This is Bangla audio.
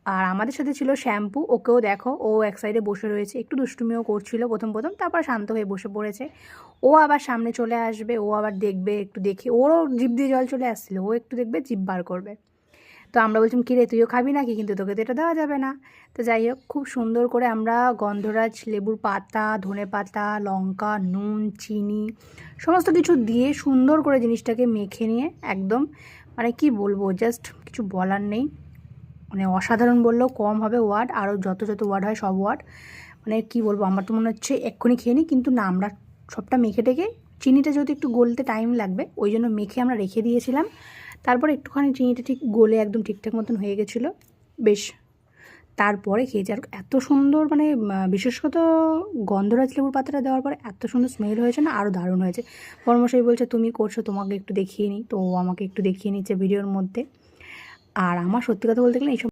আর আমাদের সাথে ছিল শ্যাম্পু, ওকেও দেখো ও এক সাইডে বসে রয়েছে, একটু দুষ্টুমিও করছিল প্রথম প্রথম, তারপর শান্ত হয়ে বসে পড়েছে। ও আবার সামনে চলে আসবে, ও আবার দেখবে, একটু দেখে ওরও জিভ দিয়ে জল চলে আসছিল, ও একটু দেখবে জিভ বার করবে। তো আমরা বলছিলাম কী রে তুইও খাবি নাকি, কিন্তু তোকে তো এটা দেওয়া যাবে না। তো যাই হোক, খুব সুন্দর করে আমরা গন্ধরাজ লেবুর পাতা, ধনে পাতা, লঙ্কা, নুন, চিনি সমস্ত কিছু দিয়ে সুন্দর করে জিনিসটাকে মেখে নিয়ে একদম, মানে কি বলবো, জাস্ট কিছু বলার নেই, মানে অসাধারণ বললেও কম হবে ওয়ার্ড, আরও যত যত ওয়ার্ড হয় সব ওয়ার্ড, মানে কি বলবো, আমার তো মনে হচ্ছে এক্ষুনি খেয়ে নিই, কিন্তু না, আমরা সবটা মেখে টেকে, চিনিটা যেহেতু একটু গলতে টাইম লাগবে ওই জন্য মেখে আমরা রেখে দিয়েছিলাম। তারপর একটুখানি চিনিটা ঠিক গলে একদম ঠিকঠাক মতন হয়ে গেছিলো বেশ, তারপরে খেয়েছি। আর এত সুন্দর, মানে বিশেষত গন্ধরাজ লেবুর পাতাটা দেওয়ার পরে এত সুন্দর স্মেল হয়েছে না, আরও দারুণ হয়েছে। বড়মশাই বলছে তুমি করছো, তোমাকে একটু দেখিয়ে নিই, তো ও আমাকে একটু দেখিয়ে নিচ্ছে ভিডিওর মধ্যে। আর আমার সত্যি কথা বলতে গেলে এইসব